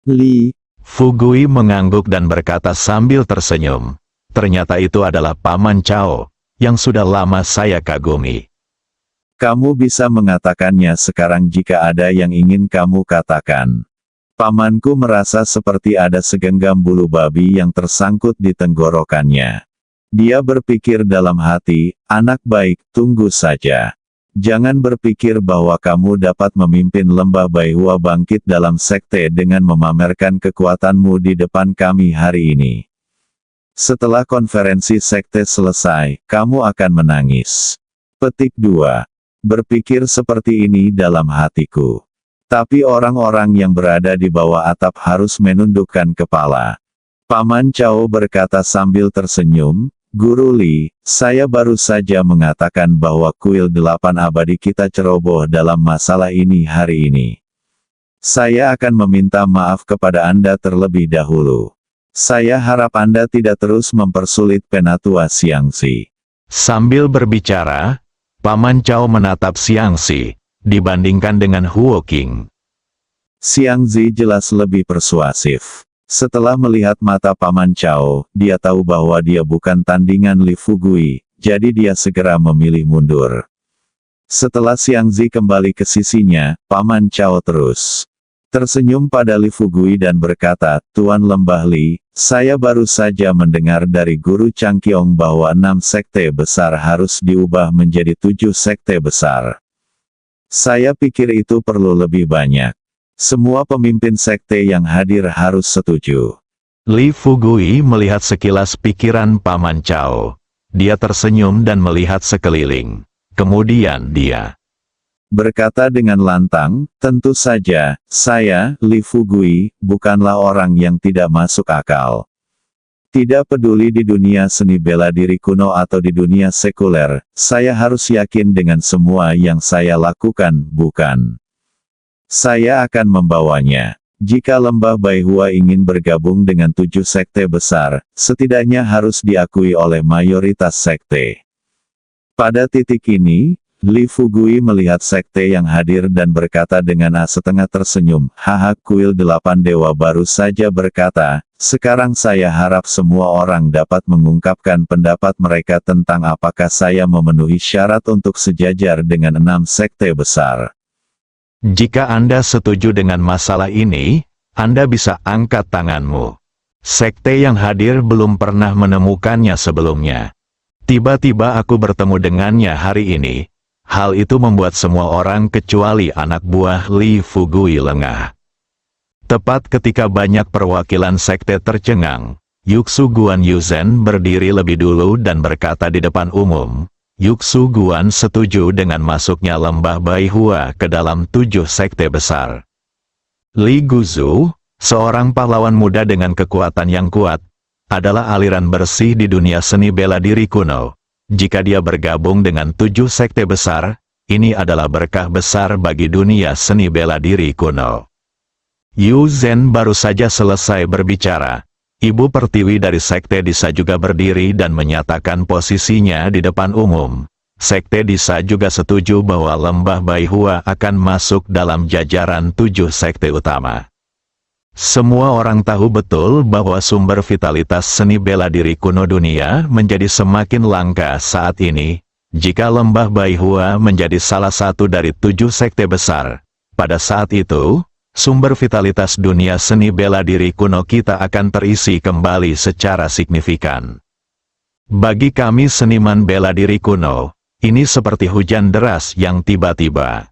C: Li Fugui mengangguk dan berkata sambil tersenyum, Ternyata itu adalah Paman Cao, yang sudah lama saya kagumi.
B: Kamu bisa mengatakannya sekarang jika ada yang ingin kamu katakan. Pamanku merasa seperti ada segenggam bulu babi yang tersangkut di tenggorokannya. Dia berpikir dalam hati, anak baik, tunggu saja. Jangan berpikir bahwa kamu dapat memimpin lembah Baihua bangkit dalam sekte dengan memamerkan kekuatanmu di depan kami hari ini. Setelah konferensi sekte selesai, kamu akan menangis. Petik 2. Berpikir seperti ini dalam hatiku. Tapi orang-orang yang berada di bawah atap harus menundukkan kepala. Paman Cao berkata sambil tersenyum, Guru Li, saya baru saja mengatakan bahwa kuil 8 abadi kita ceroboh dalam masalah ini hari ini. Saya akan meminta maaf kepada Anda terlebih dahulu. Saya harap Anda tidak terus mempersulit Penatua Xiangxi.
C: Sambil berbicara, Paman Cao menatap Xiangxi, dibandingkan dengan Huo Qing.
B: Xiangxi jelas lebih persuasif. Setelah melihat mata Paman Cao, dia tahu bahwa dia bukan tandingan Li Fugui, jadi dia segera memilih mundur. Setelah Xiangxi kembali ke sisinya, Paman Cao terus tersenyum pada Li Fugui dan berkata, Tuan Lembah Li, saya baru saja mendengar dari Guru Changqiong bahwa 6 sekte besar harus diubah menjadi 7 sekte besar. Saya pikir itu perlu lebih banyak. Semua pemimpin sekte yang hadir harus setuju.
C: Li Fugui melihat sekilas pikiran Paman Cao. Dia tersenyum dan melihat sekeliling. Kemudian dia
B: berkata dengan lantang, tentu saja, saya, Li Fugui, bukanlah orang yang tidak masuk akal. Tidak peduli di dunia seni bela diri kuno atau di dunia sekuler, saya harus yakin dengan semua yang saya lakukan, bukan? Saya akan membawanya. Jika lembah Baihua ingin bergabung dengan 7 sekte besar, setidaknya harus diakui oleh mayoritas sekte. Pada titik ini, Li Fugui melihat sekte yang hadir dan berkata dengan setengah tersenyum, haha, kuil 8 dewa baru saja berkata, sekarang saya harap semua orang dapat mengungkapkan pendapat mereka tentang apakah saya memenuhi syarat untuk sejajar dengan 6 sekte besar.
C: Jika Anda setuju dengan masalah ini, Anda bisa angkat tanganmu. Sekte yang hadir belum pernah menemukannya sebelumnya. Tiba-tiba aku bertemu dengannya hari ini. Hal itu membuat semua orang kecuali anak buah Li Fugui lengah. Tepat ketika banyak perwakilan sekte tercengang, Yuxu Guan Yuzhen berdiri lebih dulu dan berkata di depan umum, Yuxu Guan setuju dengan masuknya lembah Baihua ke dalam 7 sekte besar. Li Guzu, seorang pahlawan muda dengan kekuatan yang kuat, adalah aliran bersih di dunia seni bela diri kuno. Jika dia bergabung dengan 7 sekte besar, ini adalah berkah besar bagi dunia seni bela diri kuno. Yu Zhen baru saja selesai berbicara. Ibu Pertiwi dari Sekte Disa juga berdiri dan menyatakan posisinya di depan umum. Sekte Disa juga setuju bahwa lembah Baihua akan masuk dalam jajaran 7 sekte utama. Semua orang tahu betul bahwa sumber vitalitas seni bela diri kuno dunia menjadi semakin langka saat ini. Jika lembah Baihua menjadi salah satu dari 7 sekte besar, pada saat itu, sumber vitalitas dunia seni bela diri kuno kita akan terisi kembali secara signifikan. Bagi kami seniman bela diri kuno, ini seperti hujan deras yang tiba-tiba.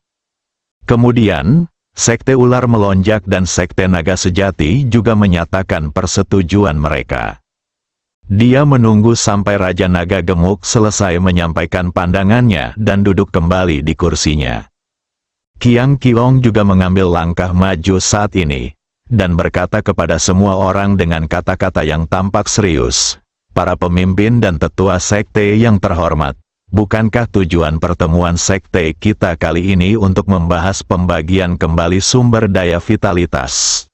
C: Kemudian, Sekte Ular Melonjak dan Sekte Naga Sejati juga menyatakan persetujuan mereka. Dia menunggu sampai Raja Naga Gemuk selesai menyampaikan pandangannya dan duduk kembali di kursinya. Qiang Qiong juga mengambil langkah maju saat ini, dan berkata kepada semua orang dengan kata-kata yang tampak serius, para pemimpin dan tetua sekte yang terhormat, bukankah tujuan pertemuan sekte kita kali ini untuk membahas pembagian kembali sumber daya vitalitas?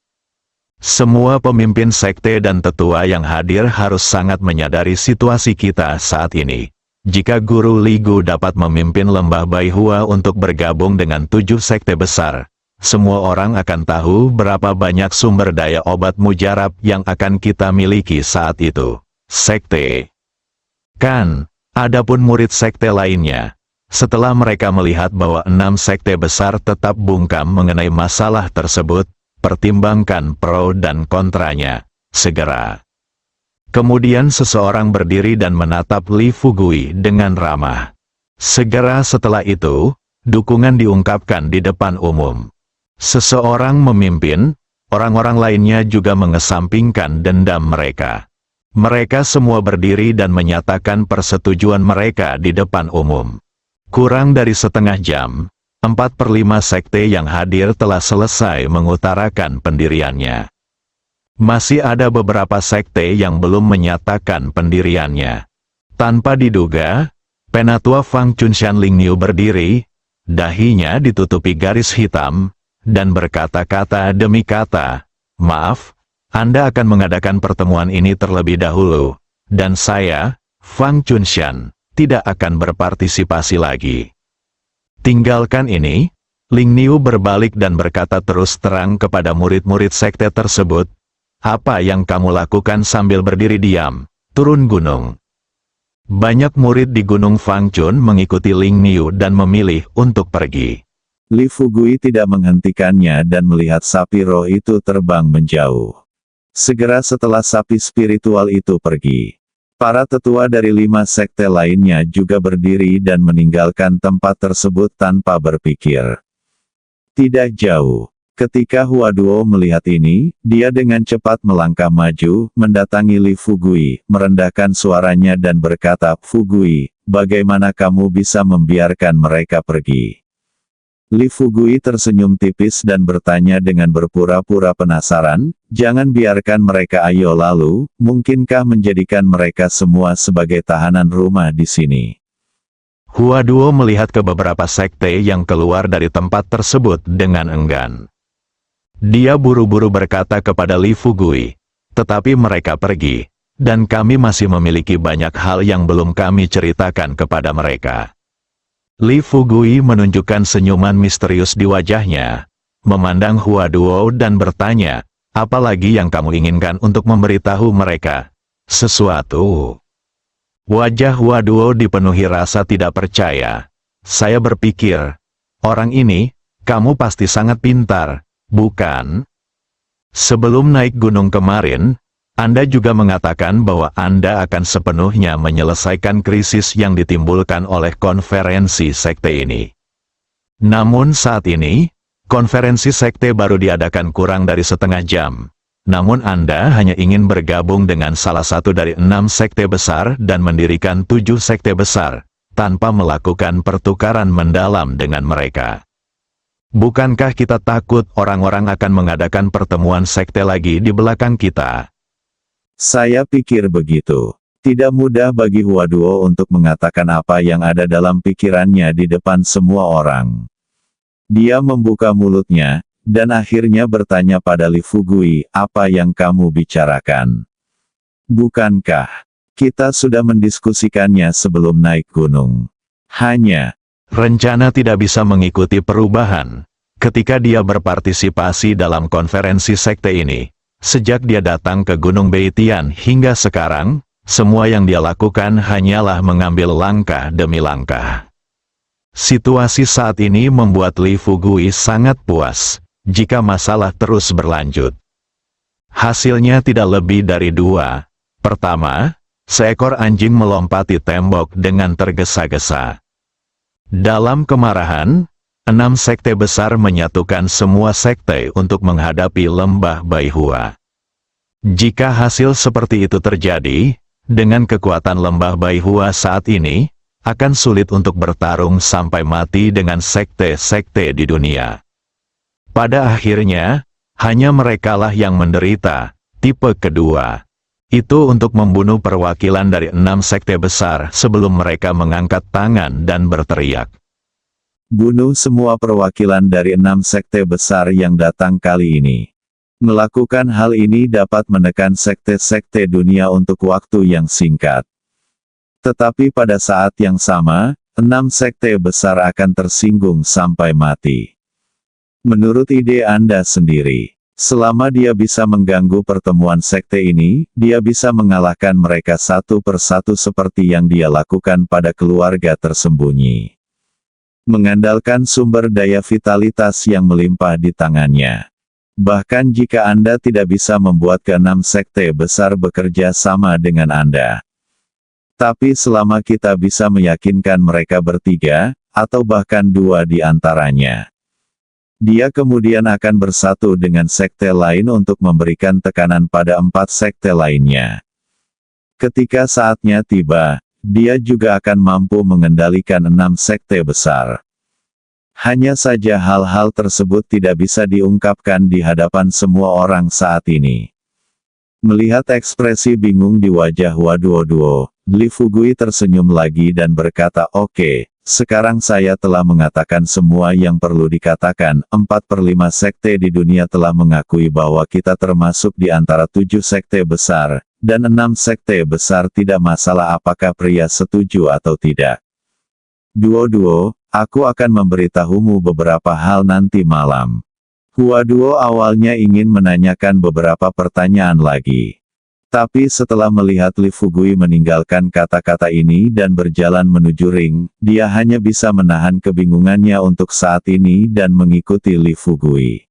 C: Semua pemimpin sekte dan tetua yang hadir harus sangat menyadari situasi kita saat ini. Jika Guru Li Gu dapat memimpin lembah Baihua untuk bergabung dengan 7 sekte besar, semua orang akan tahu berapa banyak sumber daya obat mujarab yang akan kita miliki saat itu. sekte. Kan, adapun murid sekte lainnya, setelah mereka melihat bahwa 6 sekte besar tetap bungkam mengenai masalah tersebut, pertimbangkan pro dan kontranya, segera. Kemudian seseorang berdiri dan menatap Li Fugui dengan ramah. Segera setelah itu, dukungan diungkapkan di depan umum. Seseorang memimpin, orang-orang lainnya juga mengesampingkan dendam mereka. Mereka semua berdiri dan menyatakan persetujuan mereka di depan umum. Kurang dari setengah jam, 4/5 sekte yang hadir telah selesai mengutarakan pendiriannya. Masih ada beberapa sekte yang belum menyatakan pendiriannya. Tanpa diduga, Penatua Fang Chunshan Lingniu berdiri, dahinya ditutupi garis hitam, dan berkata-kata demi kata, "Maaf, Anda akan mengadakan pertemuan ini terlebih dahulu, dan saya, Fang Chunshan, tidak akan berpartisipasi lagi." Tinggalkan ini, Lingniu berbalik dan berkata terus terang kepada murid-murid sekte tersebut, "Apa yang kamu lakukan sambil berdiri diam? Turun gunung." Banyak murid di Gunung Fangchun mengikuti Lingniu dan memilih untuk pergi.
B: Li Fugui tidak menghentikannya dan melihat sapi roh itu terbang menjauh. Segera setelah sapi spiritual itu pergi, para tetua dari 5 sekte lainnya juga berdiri dan meninggalkan tempat tersebut tanpa berpikir. Tidak jauh, ketika Huaduo melihat ini, dia dengan cepat melangkah maju, mendatangi Li Fugui, merendahkan suaranya dan berkata, "Fugui, bagaimana kamu bisa membiarkan mereka pergi?" Li Fugui tersenyum tipis dan bertanya dengan berpura-pura penasaran, "Jangan biarkan mereka, ayo lalu, mungkinkah menjadikan mereka semua sebagai tahanan rumah di sini?"
C: Huaduo melihat ke beberapa sekte yang keluar dari tempat tersebut dengan enggan. Dia buru-buru berkata kepada Li Fugui, "Tetapi mereka pergi, dan kami masih memiliki banyak hal yang belum kami ceritakan kepada mereka." Li Fugui menunjukkan senyuman misterius di wajahnya, memandang Huaduo dan bertanya, "Apa lagi yang kamu inginkan untuk memberitahu mereka? Sesuatu?" Wajah Huaduo dipenuhi rasa tidak percaya. "Saya berpikir, orang ini, kamu pasti sangat pintar, bukan? Sebelum naik gunung kemarin, Anda juga mengatakan bahwa Anda akan sepenuhnya menyelesaikan krisis yang ditimbulkan oleh konferensi sekte ini. Namun saat ini, konferensi sekte baru diadakan kurang dari setengah jam. Namun Anda hanya ingin bergabung dengan salah satu dari 6 sekte besar dan mendirikan 7 sekte besar, tanpa melakukan pertukaran mendalam dengan mereka. Bukankah kita takut orang-orang akan mengadakan pertemuan sekte lagi di belakang kita?"
B: Saya pikir begitu. Tidak mudah bagi Huaduo untuk mengatakan apa yang ada dalam pikirannya di depan semua orang. Dia membuka mulutnya, dan akhirnya bertanya pada Li Fugui, "Apa yang kamu bicarakan? Bukankah kita sudah mendiskusikannya sebelum naik gunung? Hanya
C: Rencana tidak bisa mengikuti perubahan ketika dia berpartisipasi dalam konferensi sekte ini. Sejak dia datang ke Gunung Beitian hingga sekarang, semua yang dia lakukan hanyalah mengambil langkah demi langkah. Situasi saat ini membuat Li Fugui sangat puas, jika masalah terus berlanjut. Hasilnya tidak lebih dari 2. Pertama, seekor anjing melompati tembok dengan tergesa-gesa. Dalam kemarahan, 6 sekte besar menyatukan semua sekte untuk menghadapi lembah Baihua. Jika hasil seperti itu terjadi, dengan kekuatan lembah Baihua saat ini, akan sulit untuk bertarung sampai mati dengan sekte-sekte di dunia. Pada akhirnya, hanya merekalah yang menderita. Tipe kedua, itu untuk membunuh perwakilan dari 6 sekte besar sebelum mereka mengangkat tangan dan berteriak.
B: bunuh semua perwakilan dari 6 sekte besar yang datang kali ini. Melakukan hal ini dapat menekan sekte-sekte dunia untuk waktu yang singkat. Tetapi pada saat yang sama, 6 sekte besar akan tersinggung sampai mati. Menurut ide Anda sendiri, Selama dia bisa mengganggu pertemuan sekte ini, dia bisa mengalahkan mereka satu persatu seperti yang dia lakukan pada keluarga tersembunyi. Mengandalkan sumber daya vitalitas yang melimpah di tangannya. Bahkan jika Anda tidak bisa membuat keenam sekte besar bekerja sama dengan Anda. Tapi selama kita bisa meyakinkan mereka bertiga, atau bahkan dua di antaranya, dia kemudian akan bersatu dengan sekte lain untuk memberikan tekanan pada 4 sekte lainnya. Ketika saatnya tiba, dia juga akan mampu mengendalikan 6 sekte besar. Hanya saja hal-hal tersebut tidak bisa diungkapkan di hadapan semua orang saat ini. Melihat ekspresi bingung di wajah Waduo, Li Fugui tersenyum lagi dan berkata, "Oke. Sekarang saya telah mengatakan semua yang perlu dikatakan. 4/5 sekte di dunia telah mengakui bahwa kita termasuk di antara 7 sekte besar, dan 6 sekte besar tidak masalah apakah pria setuju atau tidak. Duo, aku akan memberitahumu beberapa hal nanti malam." Huaduo awalnya ingin menanyakan beberapa pertanyaan lagi. Tapi setelah melihat Li Fugui meninggalkan kata-kata ini dan berjalan menuju ring, dia hanya bisa menahan kebingungannya untuk saat ini dan mengikuti Li Fugui.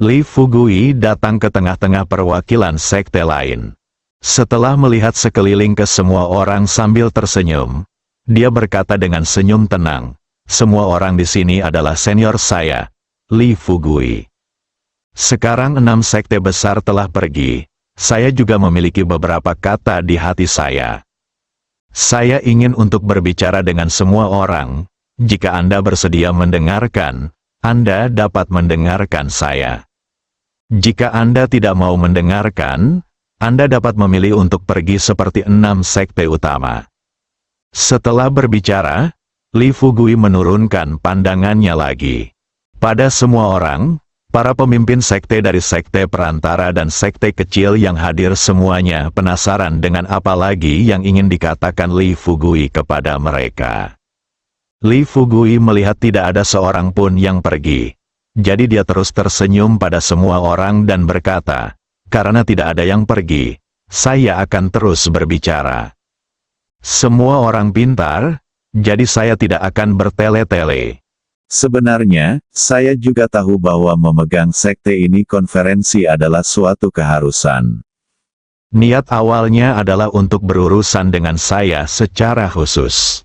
C: Li Fugui datang ke tengah-tengah perwakilan sekte lain. Setelah melihat sekeliling ke semua orang sambil tersenyum, dia berkata dengan senyum tenang, "Semua orang di sini adalah senior saya, Li Fugui. Sekarang 6 sekte besar telah pergi. Saya juga memiliki beberapa kata di hati saya. Saya ingin untuk berbicara dengan semua orang. Jika Anda bersedia mendengarkan, Anda dapat mendengarkan saya. Jika Anda tidak mau mendengarkan, Anda dapat memilih untuk pergi seperti 6 sekte utama." Setelah berbicara, Li Fugui menurunkan pandangannya lagi. Pada semua orang, para pemimpin sekte dari sekte perantara dan sekte kecil yang hadir semuanya penasaran dengan apa lagi yang ingin dikatakan Li Fugui kepada mereka. Li Fugui melihat tidak ada seorang pun yang pergi. Jadi dia terus tersenyum pada semua orang dan berkata, "Karena tidak ada yang pergi, saya akan terus berbicara. Semua orang pintar, jadi saya tidak akan bertele-tele.
B: Sebenarnya, saya juga tahu bahwa memegang sekte ini konferensi adalah suatu keharusan.
C: Niat awalnya adalah untuk berurusan dengan saya secara khusus.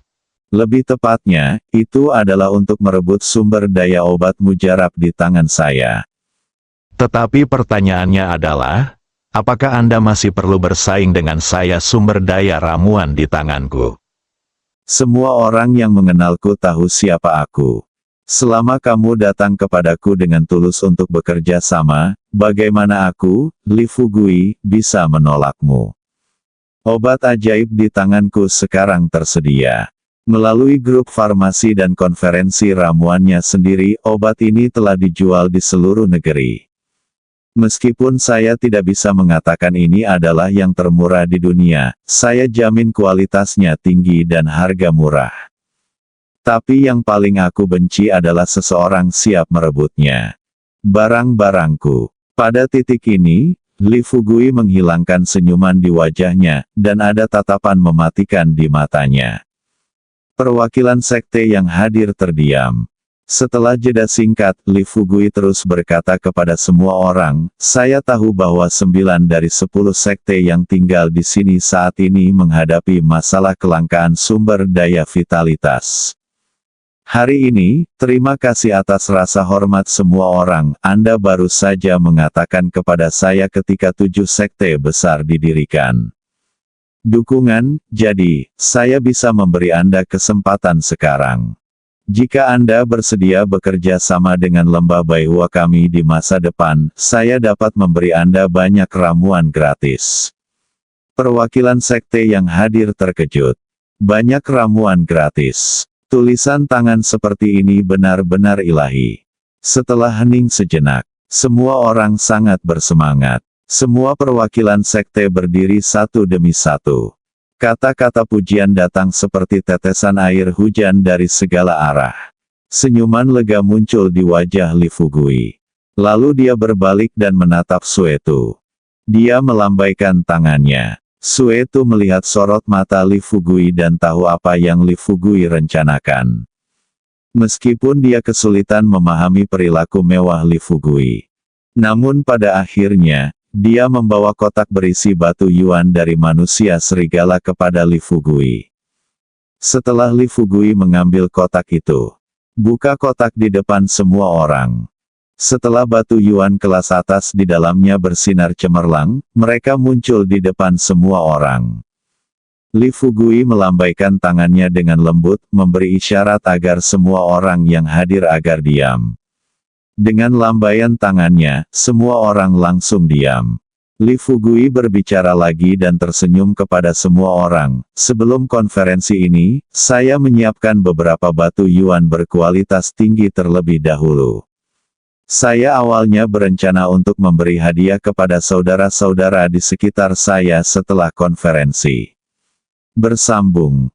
B: Lebih tepatnya, itu adalah untuk merebut sumber daya obat mujarab di tangan saya.
C: Tetapi pertanyaannya adalah, apakah Anda masih perlu bersaing dengan saya sumber daya ramuan di tanganku?"
B: Semua orang yang mengenalku tahu siapa aku. Selama kamu datang kepadaku dengan tulus untuk bekerja sama, bagaimana aku, Li Fugui, bisa menolakmu? Obat ajaib di tanganku sekarang tersedia. Melalui grup farmasi dan konferensi ramuannya sendiri, obat ini telah dijual di seluruh negeri. Meskipun saya tidak bisa mengatakan ini adalah yang termurah di dunia, saya jamin kualitasnya tinggi dan harga murah. Tapi yang paling aku benci adalah seseorang siap merebutnya. Barang-barangku. Pada titik ini, Li Fugui menghilangkan senyuman di wajahnya, dan ada tatapan mematikan di matanya. Perwakilan sekte yang hadir terdiam. Setelah jeda singkat, Li Fugui terus berkata kepada semua orang, "Saya tahu bahwa 9 dari 10 sekte yang tinggal di sini saat ini menghadapi masalah kelangkaan sumber daya vitalitas. Hari ini, terima kasih atas rasa hormat semua orang, Anda baru saja mengatakan kepada saya ketika 7 sekte besar didirikan. Dukungan, jadi, saya bisa memberi Anda kesempatan sekarang. Jika Anda bersedia bekerja sama dengan lembah Baiwa kami di masa depan, saya dapat memberi Anda banyak ramuan gratis." Perwakilan sekte yang hadir terkejut. Banyak ramuan gratis. Tulisan tangan seperti ini benar-benar ilahi. Setelah hening sejenak, semua orang sangat bersemangat. Semua perwakilan sekte berdiri satu demi satu. Kata-kata pujian datang seperti tetesan air hujan dari segala arah. Senyuman lega muncul di wajah Li Fugui. Lalu dia berbalik dan menatap Suetu. Dia melambaikan tangannya. Suetu melihat sorot mata Li Fugui dan tahu apa yang Li Fugui rencanakan. Meskipun dia kesulitan memahami perilaku mewah Li Fugui. Namun pada akhirnya, dia membawa kotak berisi batu yuan dari manusia serigala kepada Li Fugui. Setelah Li Fugui mengambil kotak itu, buka kotak di depan semua orang. Setelah batu yuan kelas atas di dalamnya bersinar cemerlang, mereka muncul di depan semua orang. Li Fugui melambaikan tangannya dengan lembut, memberi isyarat agar semua orang yang hadir agar diam. Dengan lambaian tangannya, semua orang langsung diam. Li Fugui berbicara lagi dan tersenyum kepada semua orang. Sebelum konferensi ini, saya menyiapkan beberapa batu yuan berkualitas tinggi terlebih dahulu. Saya awalnya berencana untuk memberi hadiah kepada saudara-saudara di sekitar saya setelah konferensi. Bersambung.